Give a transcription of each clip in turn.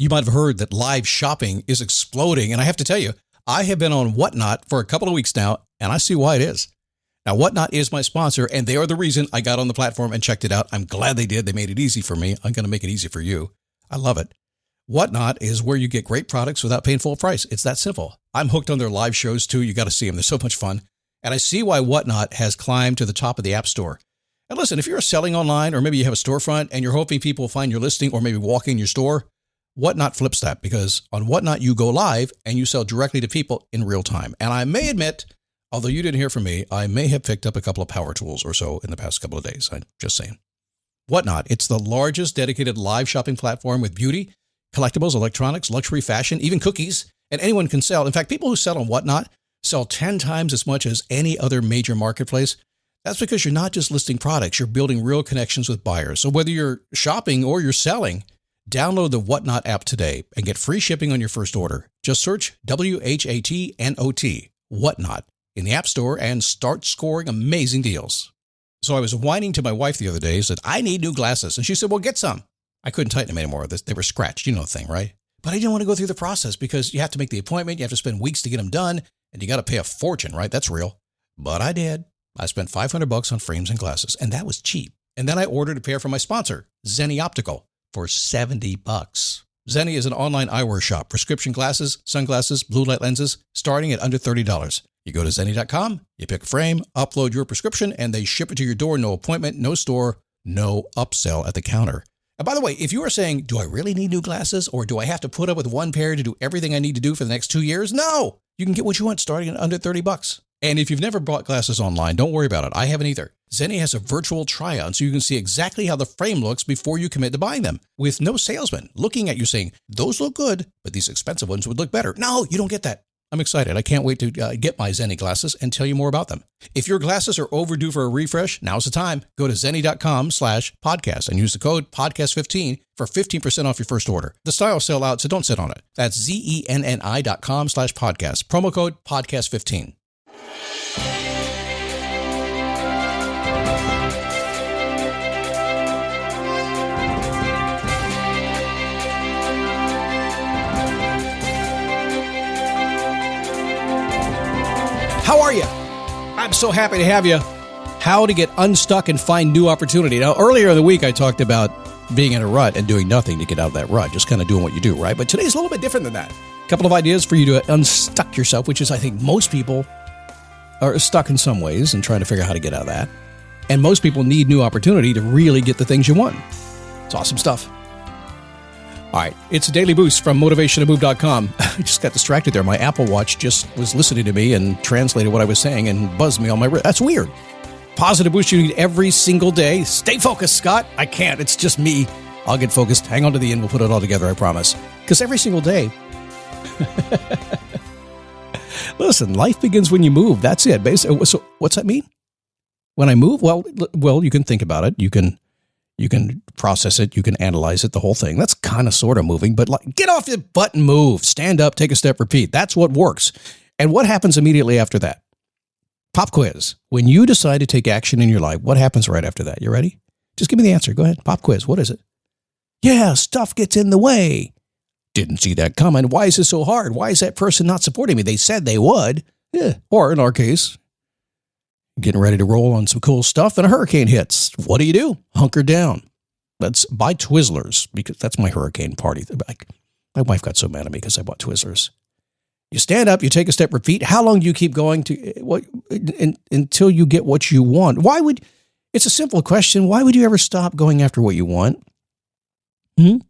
You might have heard that live shopping is exploding. And I have to tell you, I have been on Whatnot for a couple of weeks now, and I see why it is. Now, Whatnot is my sponsor, and they are the reason I got on the platform and checked it out. I'm glad they did. They made it easy for me. I'm going to make it easy for you. I love it. Whatnot is where you get great products without paying full price. It's that simple. I'm hooked on their live shows, too. You got to see them. They're so much fun. And I see why Whatnot has climbed to the top of the App Store. And listen, if you're selling online, or maybe you have a storefront and you're hoping people will find your listing or maybe walk in your store, Whatnot flips that, because on Whatnot, you go live and you sell directly to people in real time. And I may admit, although you didn't hear from me, I may have picked up a couple of power tools or so in the past couple of days. I'm just saying. Whatnot, it's the largest dedicated live shopping platform with beauty, collectibles, electronics, luxury, fashion, even cookies, and anyone can sell. In fact, people who sell on Whatnot sell 10 times as much as any other major marketplace. That's because you're not just listing products, you're building real connections with buyers. So whether you're shopping or you're selling, download the Whatnot app today and get free shipping on your first order. Just search WHATNOT, Whatnot, in the App Store and start scoring amazing deals. So I was whining to my wife the other day, said, I need new glasses. And she said, well, get some. I couldn't tighten them anymore. They were scratched. You know the thing, right? But I didn't want to go through the process because you have to make the appointment. You have to spend weeks to get them done. And you got to pay a fortune, right? That's real. But I did. I spent $500 on frames and glasses, and that was cheap. And then I ordered a pair from my sponsor, Zenni Optical, for $70. Zenni is an online eyewear shop, prescription glasses, sunglasses, blue light lenses, starting at under $30. You go to Zenni.com, you pick a frame, upload your prescription, and they ship it to your door. No appointment, no store, no upsell at the counter. And by the way, if you are saying, do I really need new glasses, or do I have to put up with one pair to do everything I need to do for the next 2 years? No, you can get what you want starting at under $30. And if you've never bought glasses online, don't worry about it. I haven't either. Zenni has a virtual try-on so you can see exactly how the frame looks before you commit to buying them, with no salesman looking at you saying, those look good, but these expensive ones would look better. No, you don't get that. I'm excited. I can't wait to get my Zenni glasses and tell you more about them. If your glasses are overdue for a refresh, now's the time. Go to Zenni.com/podcast and use the code podcast15 for 15% off your first order. The styles sell out, so don't sit on it. That's ZENNI.com/podcast. Promo code podcast15. How are you? I'm so happy to have you. How to get unstuck and find new opportunity. Now, earlier in the week, I talked about being in a rut and doing nothing to get out of that rut, just kind of doing what you do, right? But today's a little bit different than that. A couple of ideas for you to unstuck yourself, which is, I think, most people are stuck in some ways and trying to figure out how to get out of that. And most people need new opportunity to really get the things you want. It's awesome stuff. All right, it's a daily boost from motivationtomove.com. I just got distracted there. My Apple Watch just was listening to me and translated what I was saying and buzzed me on my wrist. That's weird. Positive boost you need every single day. Stay focused, Scott. I can't. It's just me. I'll get focused. Hang on to the end. We'll put it all together, I promise. Because every single day... Listen, life begins when you move. That's it. Basically, so what's that mean? When I move? Well, you can think about it. You can process it. You can analyze it, the whole thing. That's kind of sort of moving, but like, get off your butt and move. Stand up, take a step, repeat. That's what works. And what happens immediately after that? Pop quiz. When you decide to take action in your life, what happens right after that? You ready? Just give me the answer. Go ahead. Pop quiz. What is it? Yeah, stuff gets in the way. Didn't see that coming. Why is it so hard? Why is that person not supporting me? They said they would. Yeah. Or in our case, getting ready to roll on some cool stuff and a hurricane hits. What do? Hunker down. Let's buy Twizzlers, because that's my hurricane party. My wife got so mad at me because I bought Twizzlers. You stand up, you take a step, repeat. How long do you keep going until you get what you want? It's a simple question. Why would you ever stop going after what you want? I mean,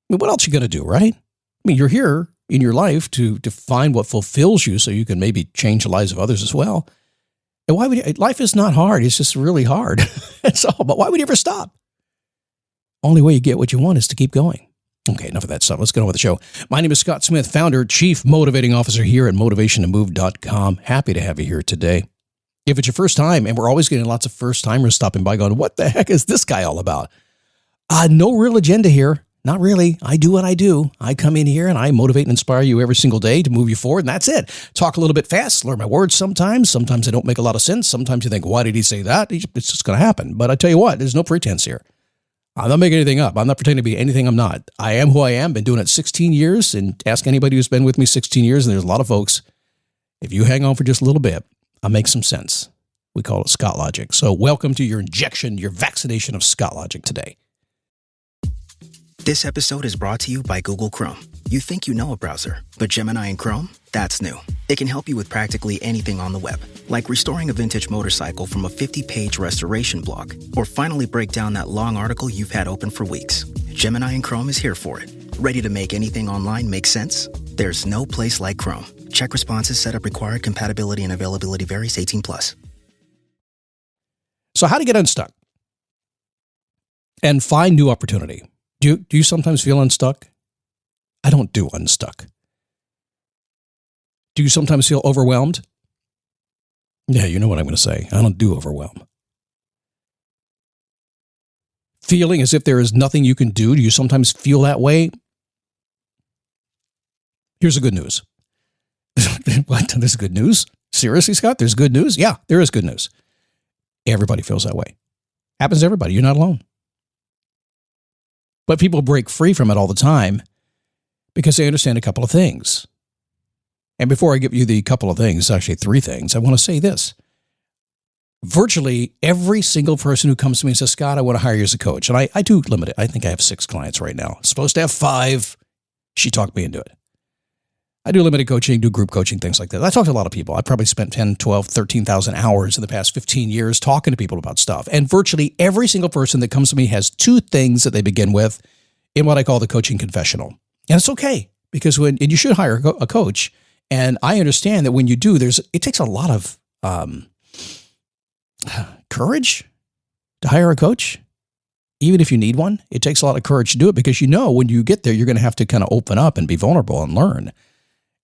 what else are you going to do, right? I mean, you're here in your life to find what fulfills you so you can maybe change the lives of others as well. And life is not hard. It's just really hard. That's all. But why would you ever stop? Only way you get what you want is to keep going. Okay, enough of that stuff. Let's get on with the show. My name is Scott Smith, founder, chief motivating officer here at motivationtomove.com. Happy to have you here today. If it's your first time, and we're always getting lots of first timers stopping by going, what the heck is this guy all about? No real agenda here. Not really. I do what I do. I come in here and I motivate and inspire you every single day to move you forward, and that's it. Talk a little bit fast, slur my words sometimes. Sometimes they don't make a lot of sense. Sometimes you think, why did he say that? It's just going to happen. But I tell you what, there's no pretense here. I'm not making anything up. I'm not pretending to be anything I'm not. I am who I am. Been doing it 16 years, and ask anybody who's been with me 16 years, and there's a lot of folks. If you hang on for just a little bit, I'll make some sense. We call it Scott Logic. So welcome to your injection, your vaccination of Scott Logic today. This episode is brought to you by Google Chrome. You think you know a browser, but Gemini and Chrome? That's new. It can help you with practically anything on the web, like restoring a vintage motorcycle from a 50-page restoration blog, or finally break down that long article you've had open for weeks. Gemini and Chrome is here for it. Ready to make anything online make sense? There's no place like Chrome. Check responses, setup required, compatibility and availability varies, 18+. So how to get unstuck and find new opportunity. Do you sometimes feel unstuck? I don't do unstuck. Do you sometimes feel overwhelmed? Yeah, you know what I'm going to say. I don't do overwhelm. Feeling as if there is nothing you can do. Do you sometimes feel that way? Here's the good news. What? There's good news? Seriously, Scott? There's good news? Yeah, there is good news. Everybody feels that way. Happens to everybody. You're not alone. But people break free from it all the time because they understand a couple of things. And before I give you the couple of things, actually 3 things, I want to say this. Virtually every single person who comes to me and says, Scott, I want to hire you as a coach. And I do limit it. I think I have 6 clients right now. Supposed to have 5. She talked me into it. I do limited coaching, do group coaching, things like that. I talk to a lot of people. I probably spent 10, 12, 13,000 hours in the past 15 years talking to people about stuff. And virtually every single person that comes to me has 2 things that they begin with in what I call the coaching confessional. And it's okay because and you should hire a coach. And I understand that when you do, it takes a lot of courage to hire a coach. Even if you need one, it takes a lot of courage to do it because you know when you get there, you're going to have to kind of open up and be vulnerable and learn.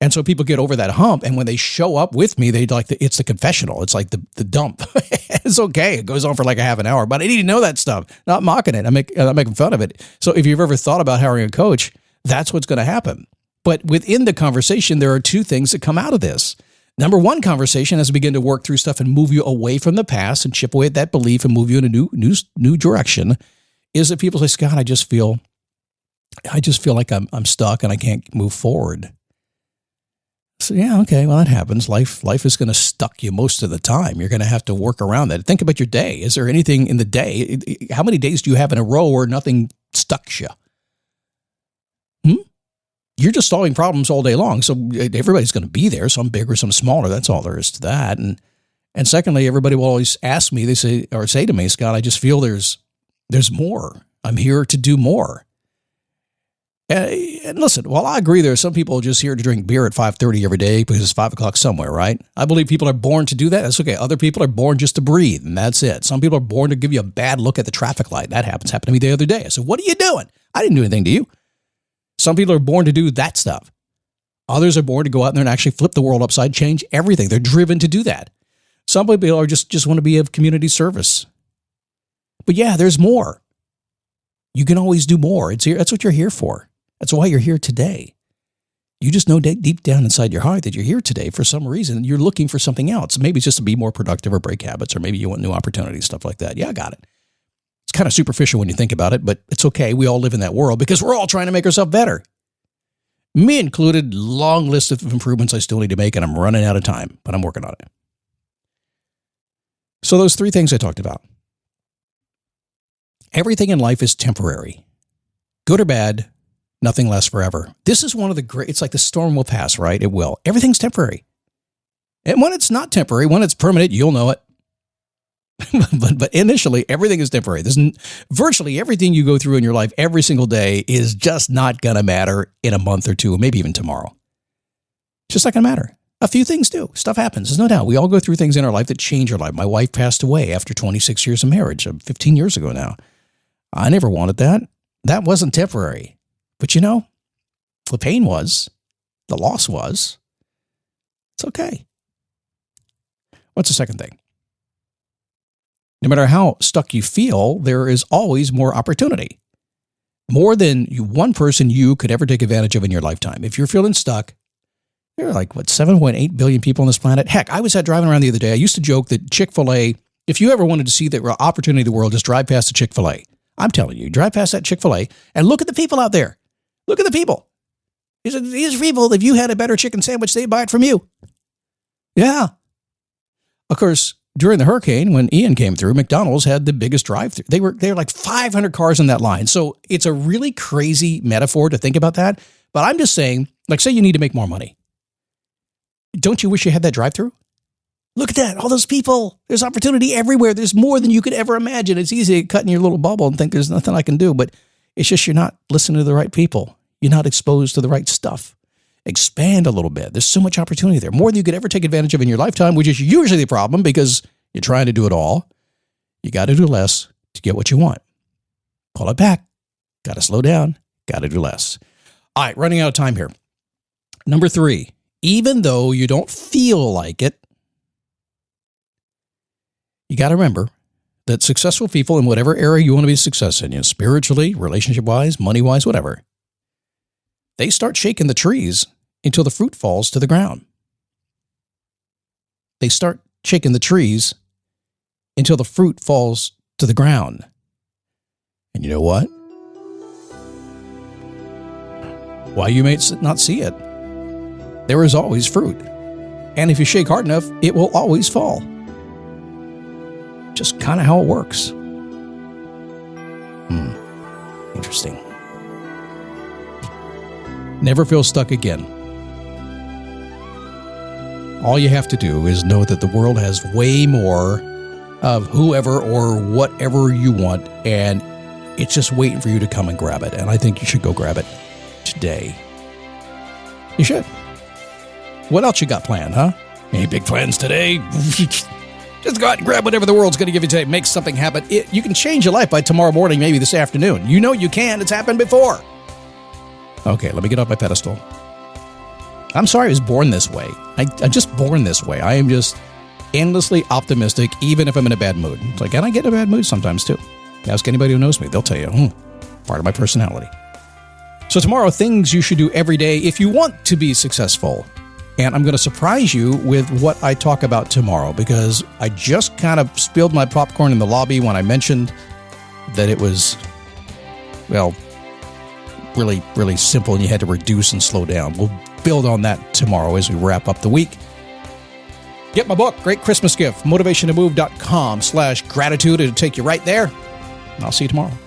And so people get over that hump, and when they show up with me, it's the confessional. It's like the dump. It's okay. It goes on for like a half an hour, but I need to know that stuff. Not mocking it. I'm not making fun of it. So if you've ever thought about hiring a coach, that's what's going to happen. But within the conversation, there are 2 things that come out of this. Number 1, conversation has to begin to work through stuff and move you away from the past and chip away at that belief and move you in a new direction. Is that people say, Scott, I just feel like I'm stuck and I can't move forward. So yeah, okay, well, that happens. Life is going to stuck you most of the time. You're going to have to work around that. Think about your day. Is there anything in the day? How many days do you have in a row where nothing stucks you? You're just solving problems all day long. So everybody's going to be there, some bigger, some smaller. That's all there is to that. And secondly, everybody will always ask me, they say to me, Scott, I just feel there's more. I'm here to do more. And listen, while I agree there are some people just here to drink beer at 5:30 every day because it's 5 o'clock somewhere, right? I believe people are born to do that. That's okay. Other people are born just to breathe, and that's it. Some people are born to give you a bad look at the traffic light. That happened to me the other day. I said, what are you doing? I didn't do anything to you. Some people are born to do that stuff. Others are born to go out there and actually flip the world upside, change everything. They're driven to do that. Some people are just want to be of community service. But yeah, there's more. You can always do more. That's what you're here for. That's why you're here today. You just know deep down inside your heart that you're here today for some reason. You're looking for something else. Maybe it's just to be more productive or break habits, or maybe you want new opportunities, stuff like that. Yeah, I got it. It's kind of superficial when you think about it, but it's okay. We all live in that world because we're all trying to make ourselves better. Me included, long list of improvements I still need to make, and I'm running out of time, but I'm working on it. So those 3 things I talked about. Everything in life is temporary. Good or bad, nothing lasts forever. This is one of the great, it's like the storm will pass, right? It will. Everything's temporary. And when it's not temporary, when it's permanent, you'll know it. but initially, everything is temporary. Virtually everything you go through in your life every single day is just not going to matter in a month or 2, or maybe even tomorrow. It's just not going to matter. A few things do. Stuff happens. There's no doubt. We all go through things in our life that change our life. My wife passed away after 26 years of marriage, 15 years ago now. I never wanted that. That wasn't temporary. But the pain was, the loss was. It's okay. What's the second thing? No matter how stuck you feel, there is always more opportunity. More than one person you could ever take advantage of in your lifetime. If you're feeling stuck, there are 7.8 billion people on this planet. Heck, I was driving around the other day. I used to joke that Chick-fil-A, if you ever wanted to see the opportunity of the world, just drive past the Chick-fil-A. I'm telling you, drive past that Chick-fil-A and look at the people out there. Look at the people. These people, if you had a better chicken sandwich, they'd buy it from you. Yeah. Of course, during the hurricane, when Ian came through, McDonald's had the biggest drive-thru. They were like 500 cars in that line. So it's a really crazy metaphor to think about that. But I'm just saying, like, say you need to make more money. Don't you wish you had that drive-thru? Look at that. All those people. There's opportunity everywhere. There's more than you could ever imagine. It's easy to cut in your little bubble and think there's nothing I can do. But it's just you're not listening to the right people. You're not exposed to the right stuff. Expand a little bit. There's so much opportunity there. More than you could ever take advantage of in your lifetime, which is usually the problem because you're trying to do it all. You got to do less to get what you want. Pull it back. Got to slow down. Got to do less. All right, running out of time here. Number 3, even though you don't feel like it, you got to remember that successful people in whatever area you want to be a success in, spiritually, relationship-wise, money-wise, whatever, they start shaking the trees until the fruit falls to the ground. They start shaking the trees until the fruit falls to the ground. And you know what? While you may not see it, there is always fruit. And if you shake hard enough, it will always fall. Just kind of how it works. Interesting. Never feel stuck again. All you have to do is know that the world has way more of whoever or whatever you want, and it's just waiting for you to come and grab it. And I think you should go grab it today. You should. What else you got planned, huh? Any big plans today? Just go out and grab whatever the world's going to give you today. Make something happen. You can change your life by tomorrow morning, maybe this afternoon. You know you can. It's happened before. Okay, let me get off my pedestal. I'm sorry I was born this way. I'm just born this way. I am just endlessly optimistic, even if I'm in a bad mood. It's like, and I get in a bad mood sometimes, too. Ask anybody who knows me. They'll tell you, part of my personality. So tomorrow, things you should do every day if you want to be successful. And I'm going to surprise you with what I talk about tomorrow, because I just kind of spilled my popcorn in the lobby when I mentioned that it was, well, really, really simple and you had to reduce and slow down. We'll build on that tomorrow as we wrap up the week. Get my book, great Christmas gift, motivationtomove.com/gratitude. It'll take you right there. And I'll see you tomorrow.